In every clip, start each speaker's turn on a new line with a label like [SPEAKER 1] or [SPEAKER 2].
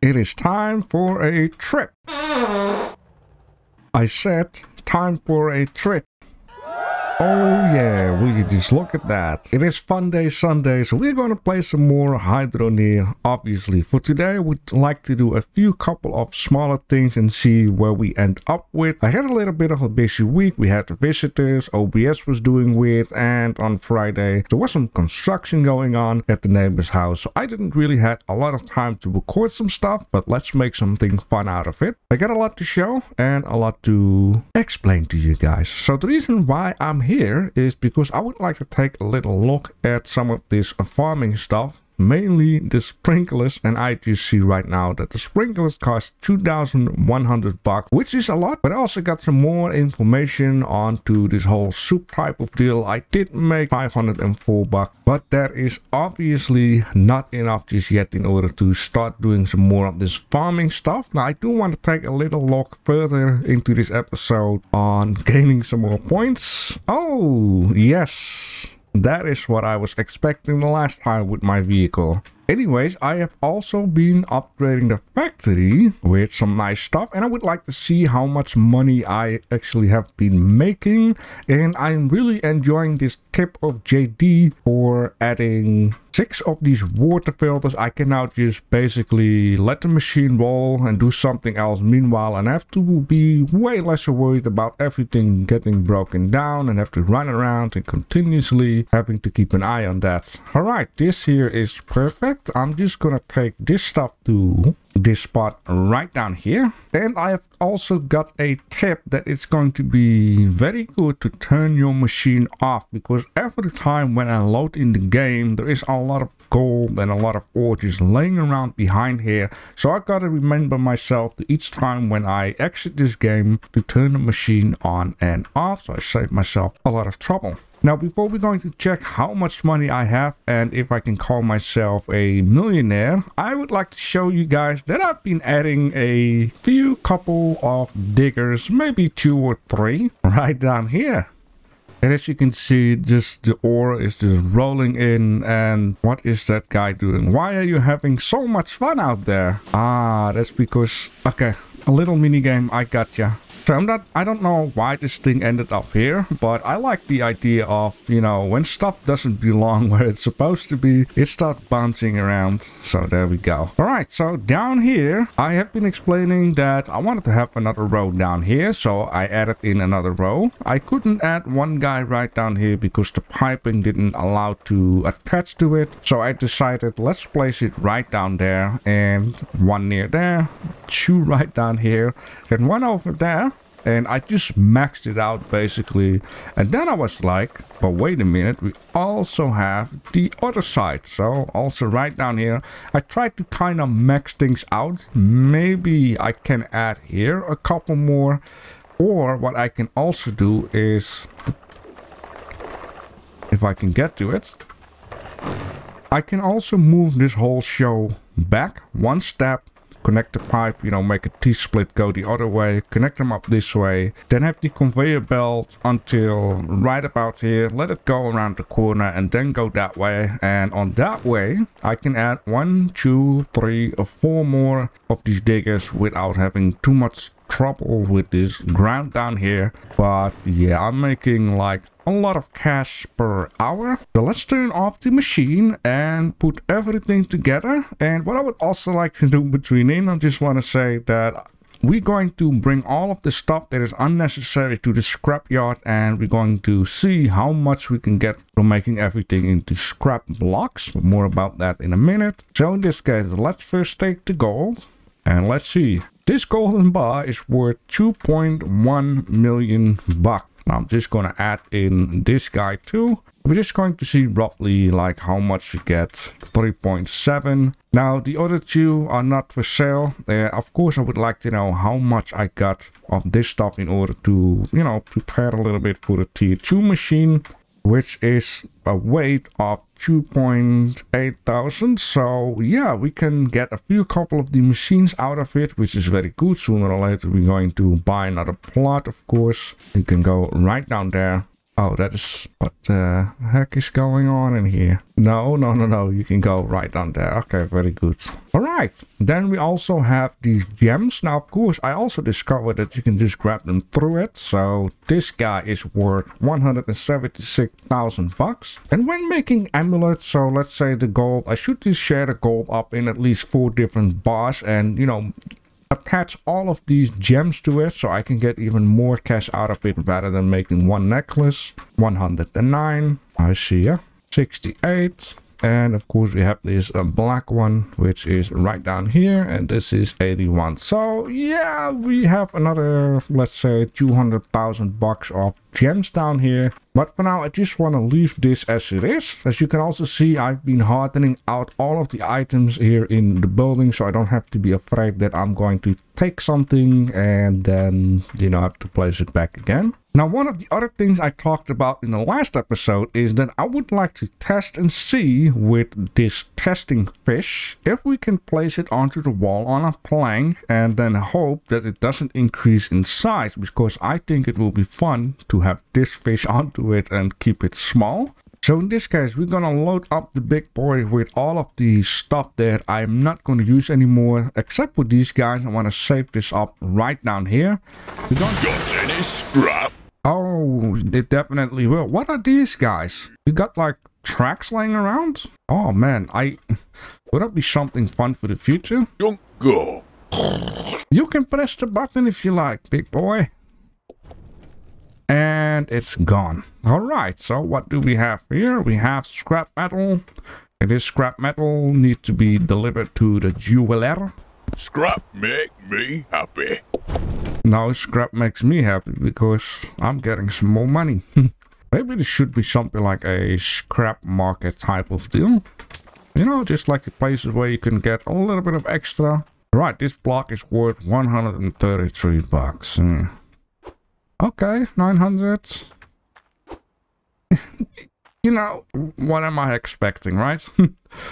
[SPEAKER 1] It is time for a trip. I said time for a trip. Oh yeah, will you just look at that. It is Fun Day Sunday, so we're going to play some more Hydroneer, obviously. For today, we'd like to do a couple of smaller things and see where we end up with. I had a little bit of a busy week. We had the visitors, OBS was doing weird, and on Friday, there was some construction going on at the neighbor's house. So I didn't really have a lot of time to record some stuff, but let's make something fun out of it. I got a lot to show and a lot to explain to you guys. So the reason why I'm here is because I would like to take a little look at some of this farming stuff, mainly the sprinklers, and I just see right now that the sprinklers cost 2,100 bucks, which is a lot. But I also got some more information onto this whole soup type of deal. I did make 504 bucks, but that is obviously not enough just yet in order to start doing some more of this farming stuff. Now I do want to take a little look further into this episode on gaining some more points. Oh yes, that is what I was expecting the last time with my vehicle. Anyways, I have also been upgrading the factory with some nice stuff, and I would like to see how much money I actually have been making. And I'm really enjoying this tip of JD for adding 6 of these water filters. I can now just basically let the machine roll and do something else meanwhile, and have to be way less worried about everything getting broken down and have to run around and continuously having to keep an eye on that. Alright, this here is perfect. I'm just gonna take this stuff to this spot right down here, and I have also got a tip that it's going to be very good to turn your machine off, because every time when I load in the game there is a lot of gold and a lot of ore just laying around behind here. So I gotta remember myself to each time when I exit this game to turn the machine on and off, so I save myself a lot of trouble. Now, before we're going to check how much money I have and if I can call myself a millionaire, I would like to show you guys that I've been adding a couple of diggers, maybe 2 or 3, right down here. And as you can see, just the ore is just rolling in. And what is that guy doing? Why are you having so much fun out there? Ah, that's because, okay, a little mini game, I gotcha. So I don't know why this thing ended up here, but I like the idea of, you know, when stuff doesn't belong where it's supposed to be, it starts bouncing around. So there we go. All right, so down here, I have been explaining that I wanted to have another row down here, so I added in another row. I couldn't add one guy right down here because the piping didn't allow to attach to it. So I decided, let's place it right down there, and 1 near there, 2 right down here, and 1 over there. And I just maxed it out basically. And then I was like, but wait a minute, we also have the other side. So also right down here, I tried to kind of max things out. Maybe I can add here a couple more. Or what I can also do is, if I can get to it, I can also move this whole show back 1 step. Connect the pipe, you know, make a T-split go the other way, connect them up this way, then have the conveyor belt until right about here, let it go around the corner and then go that way. And on that way, I can add 1, 2, 3 or 4 more of these diggers without having too much trouble with this ground down here. But yeah, I'm making like a lot of cash per hour. So let's turn off the machine and put everything together. And what I would also like to do between in, I just want to say that we're going to bring all of the stuff that is unnecessary to the scrapyard, and we're going to see how much we can get from making everything into scrap blocks. But more about that in a minute. So in this case, let's first take the gold and let's see. This golden bar is worth 2.1 million bucks. Now I'm just going to add in this guy too. We're just going to see roughly like how much we get. 3.7. Now the other 2 are not for sale. Of course I would like to know how much I got of this stuff in order to, you know, prepare a little bit for the tier 2 machine, which is a weight of 2.8 thousand. So yeah, we can get a couple of the machines out of it, which is very good. Sooner or later we're going to buy another plot, of course. You can go right down there Oh, that is... What the heck is going on in here? No, no, no, no. You can go right down there. Okay, very good. Alright. Then we also have these gems. Now, of course, I also discovered that you can just grab them through it. So this guy is worth 176,000 bucks. And when making amulets, so let's say the gold, I should just share the gold up in at least 4 different bars and, you know, attach all of these gems to it so I can get even more cash out of it rather than making one necklace. 109, I see ya. 68, and of course we have this black one which is right down here, and this is 81. So yeah, we have another, let's say, 200,000 bucks of gems down here. But for now, I just want to leave this as it is. As you can also see, I've been hardening out all of the items here in the building, so I don't have to be afraid that I'm going to take something and then, you know, have to place it back again. Now, one of the other things I talked about in the last episode is that I would like to test and see with this testing fish if we can place it onto the wall on a plank and then hope that it doesn't increase in size, because I think it will be fun to have this fish onto it and keep it small. So in this case, we're gonna load up the big boy with all of the stuff that I'm not gonna use anymore, except for these guys. I want to save this up right down here. We're gonna...
[SPEAKER 2] Got any scrap?
[SPEAKER 1] Oh, they definitely will. What are these guys? You got like tracks laying around? Oh man, would that be something fun for the future?
[SPEAKER 2] Don't go.
[SPEAKER 1] You can press the button if you like, big boy. And it's gone. Alright, so what do we have here? We have scrap metal. It is scrap metal, need to be delivered to the jeweler.
[SPEAKER 2] Scrap make me happy.
[SPEAKER 1] No, scrap makes me happy because I'm getting some more money. Maybe this should be something like a scrap market type of deal. You know, just like the places where you can get a little bit of extra. Right, this block is worth 133 bucks. Okay, 900. You know, what am I expecting, right?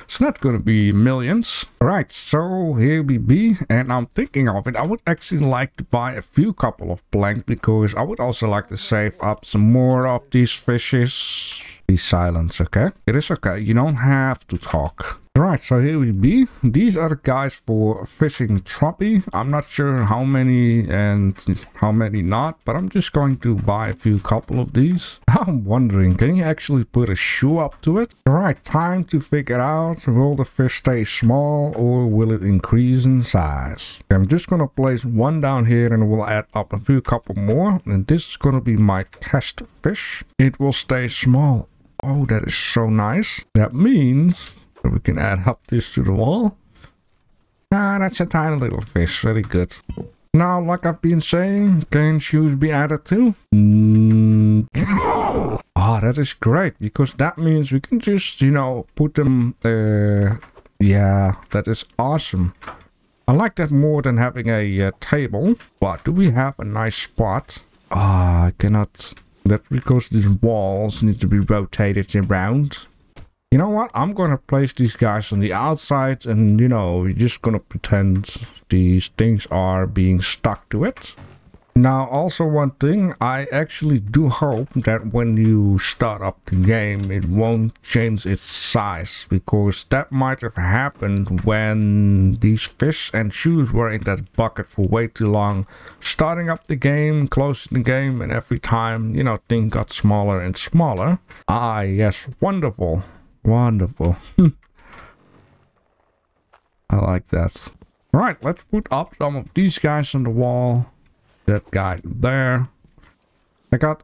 [SPEAKER 1] It's not gonna be millions. Alright, so here we be, and I'm thinking of it. I would actually like to buy a few couple of planks because I would also like to save up some more of these fishes. Be silent, okay? It is okay, you don't have to talk. Right, so here we be. These are the guys for fishing troppy. I'm not sure how many and how many not, but I'm just going to buy a few couple of these. I'm wondering, can you actually put a shoe up to it? Alright, time to figure out, will the fish stay small or will it increase in size? I'm just gonna place one down here and we'll add up a few couple more. And this is gonna be my test fish. It will stay small. Oh, that is so nice. That means we can add up this to the wall. Ah, that's a tiny little fish. Very good. Now, like I've been saying, can shoes be added too? Ah, that is great, because that means we can just, you know, put them there. Yeah, that is awesome. I like that more than having a table. But do we have a nice spot? Ah, I cannot... That's because these walls need to be rotated around. You know what? I'm gonna place these guys on the outside and, you know, we're just gonna pretend these things are being stuck to it. Now, also one thing, I actually do hope that when you start up the game, it won't change its size, because that might have happened when these fish and shoes were in that bucket for way too long. Starting up the game, closing the game, and every time, you know, things got smaller and smaller. Ah, yes, wonderful. Wonderful. I like that. Alright, let's put up some of these guys on the wall. That guy there. I got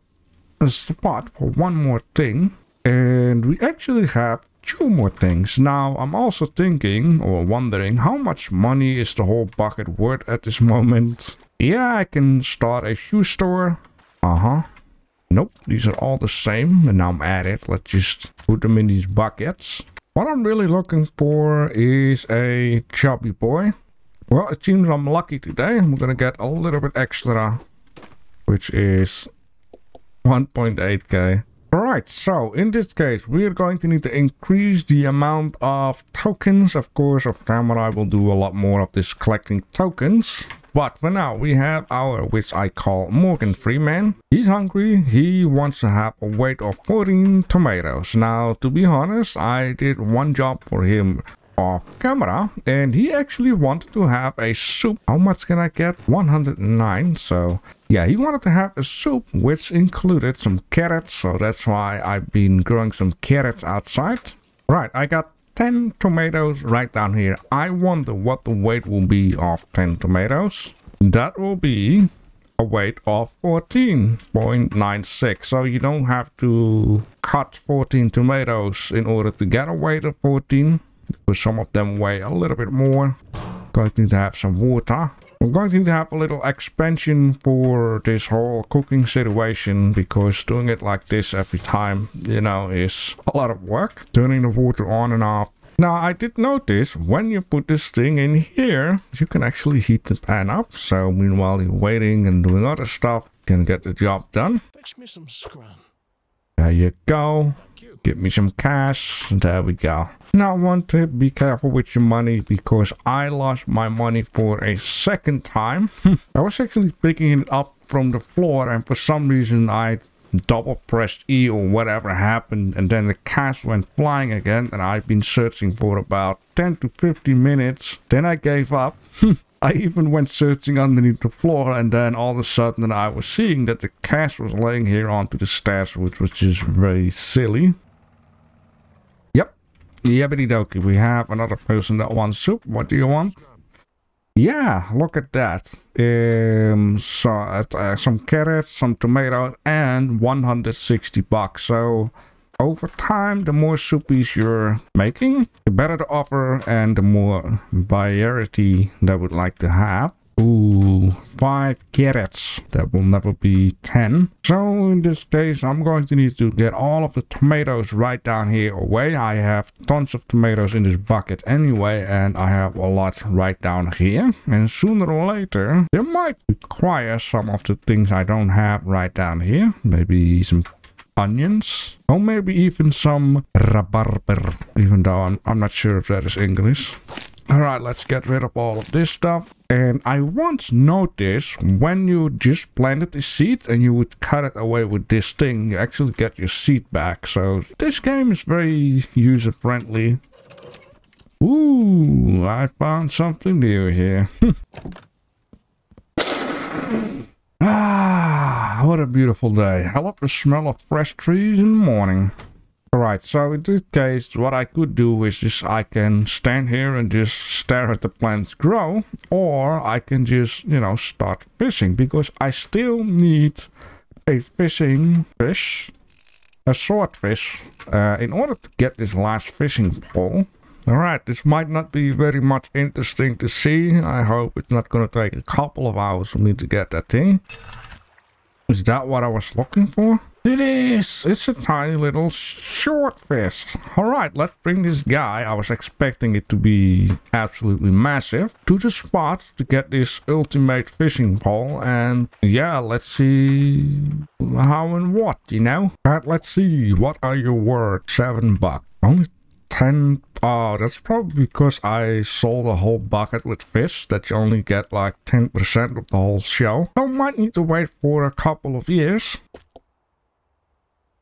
[SPEAKER 1] a spot for one more thing. And we actually have 2 more things. Now, I'm also thinking or wondering how much money is the whole bucket worth at this moment. Yeah, I can start a shoe store. Nope, these are all the same. And now I'm at it. Let's just put them in these buckets. What I'm really looking for is a chubby boy. Well, it seems I'm lucky today. I'm gonna get a little bit extra, which is 1.8k. Alright, so in this case, we are going to need to increase the amount of tokens. Of course, off camera, I will do a lot more of this collecting tokens. But for now, we have our, which I call Morgan Freeman. He's hungry. He wants to have a weight of 14 tomatoes. Now, to be honest, I did one job for him off camera, and he actually wanted to have a soup. How much can I get? 109. So yeah, he wanted to have a soup which included some carrots, so that's why I've been growing some carrots outside. Right, I got 10 tomatoes right down here. I wonder what the weight will be of 10 tomatoes. That will be a weight of 14.96. So you don't have to cut 14 tomatoes in order to get a weight of 14. Because some of them weigh a little bit more. Going to need to have some water. I'm going to need to have a little expansion for this whole cooking situation, because doing it like this every time, you know, is a lot of work. Turning the water on and off. Now, I did notice when you put this thing in here, you can actually heat the pan up. So meanwhile you're waiting and doing other stuff, you can get the job done.
[SPEAKER 3] Fetch me some scrum.
[SPEAKER 1] There you go. Give me some cash. There we go. Now, I want to be careful with your money, because I lost my money for a second time. I was actually picking it up from the floor, and for some reason I double pressed E or whatever happened, and then the cash went flying again, and I've been searching for about 10 to 15 minutes. Then I gave up. I even went searching underneath the floor, and then all of a sudden I was seeing that the cash was laying here onto the stairs, which was just very silly. Yabbity dokey, we have another person that wants soup. What do you want? Yeah, look at that. Some carrots, some tomatoes, and 160 bucks. So over time, the more soupies you're making, the better the offer and the more variety they would like to have. Ooh, 5 carrots. That will never be 10. So in this case, I'm going to need to get all of the tomatoes right down here away. I have tons of tomatoes in this bucket anyway, and I have a lot right down here. And sooner or later, they might require some of the things I don't have right down here. Maybe some onions, or maybe even some rabarber, even though I'm not sure if that is English. Alright, let's get rid of all of this stuff. And I once noticed when you just planted the seed and you would cut it away with this thing, you actually get your seed back. So this game is very user friendly. Ooh, I found something new here. Ah, what a beautiful day. I love the smell of fresh trees in the morning. Alright, so in this case, what I could do is just I can stand here and just stare at the plants grow, or I can just, you know, start fishing, because I still need a fishing fish, a swordfish, in order to get this last fishing pole. Alright, this might not be very much interesting to see. I hope it's not going to take a couple of hours for me to get that thing. Is that what I was looking for? It is! It's a tiny little swordfish. Alright, let's bring this guy, I was expecting it to be absolutely massive, to the spot to get this ultimate fishing pole. And yeah, let's see how and what, you know? Alright, let's see. What are you worth? $7. Only 10. Oh, that's probably because I sold a whole bucket with fish that you only get like 10% of the whole show. I might need to wait for a couple of years.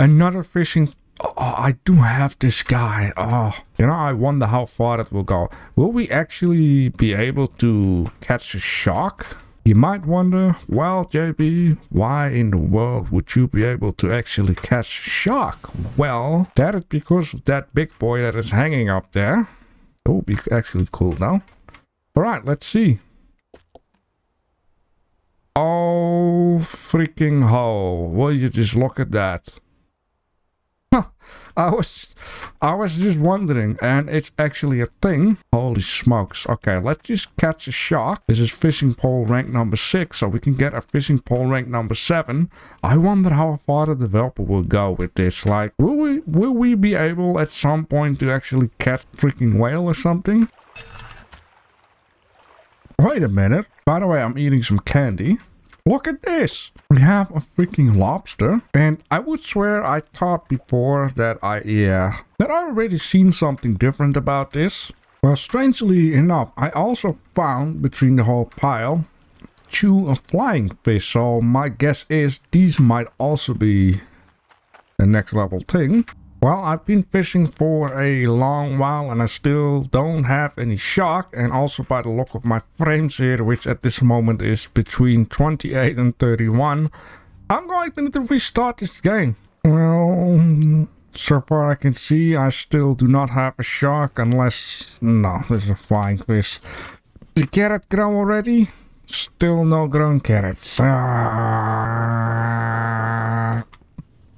[SPEAKER 1] Another fishing. Oh, I do have this guy. Oh, you know, I wonder how far it will go. Will we actually be able to catch a shark? You might wonder, well, JB, why in the world would you be able to actually catch a shark? Well, that is because of that big boy that is hanging up there. That would be actually cool now. Alright, let's see. Oh, freaking ho. Will you just look at that? I was just wondering, and it's actually a thing. Holy smokes. Okay, let's just catch a shark. This is fishing pole rank number 6, so we can get a fishing pole rank number 7. I wonder how far the developer will go with this. Like, will we be able at some point to actually catch a freaking whale or something? Wait a minute. By the way, I'm eating some candy. Look at this. We have a freaking lobster. And I would swear I thought before that I already seen something different about this. Well, strangely enough, I also found between the whole pile a flying fish. So my guess is these might also be a next level thing. Well, I've been fishing for a long while and I still don't have any shark. And also by the look of my frames here, which at this moment is between 28 and 31, I'm going to need to restart this game. Well, so far I can see I still do not have a shark unless... No, there's a flying fish. Did the carrot grow already? Still no grown carrots.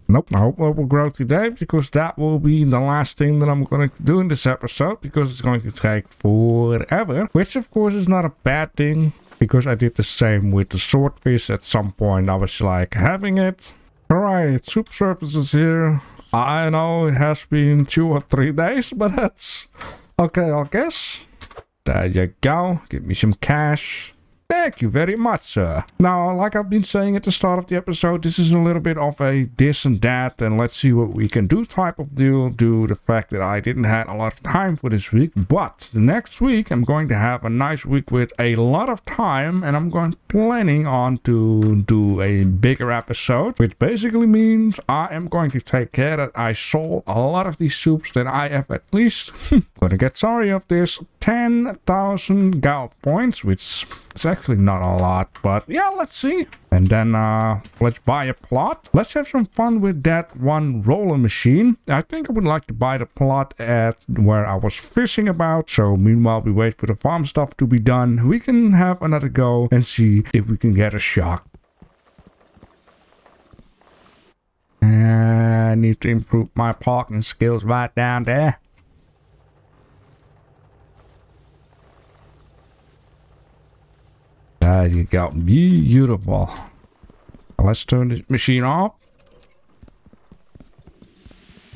[SPEAKER 1] Nope, I hope it will grow today, because that will be the last thing that I'm going to do in this episode, because it's going to take forever, which of course is not a bad thing, because I did the same with the swordfish. At some point I was like having it. Alright, soup service is here. I know it has been 2 or 3 days, but that's okay, I guess. There you go, give me some cash. Thank you very much, sir. Now, like I've been saying at the start of the episode, this is a little bit of a this and that, and let's see what we can do type of deal, due to the fact that I didn't have a lot of time for this week. But the next week, I'm going to have a nice week with a lot of time, and I'm planning on to do a bigger episode, which basically means I am going to take care that I sold a lot of these soups, that I have at least, gonna get sorry of this, 10,000 gold points, which is actually not a lot, but yeah, let's see. And then let's buy a plot. Let's have some fun with that one roller machine. I think I would like to buy the plot at where I was fishing about. So meanwhile we wait for the farm stuff to be done, we can have another go and see if we can get a shark. I need to improve my parking skills right down there. There you go. Beautiful. Let's turn the machine off.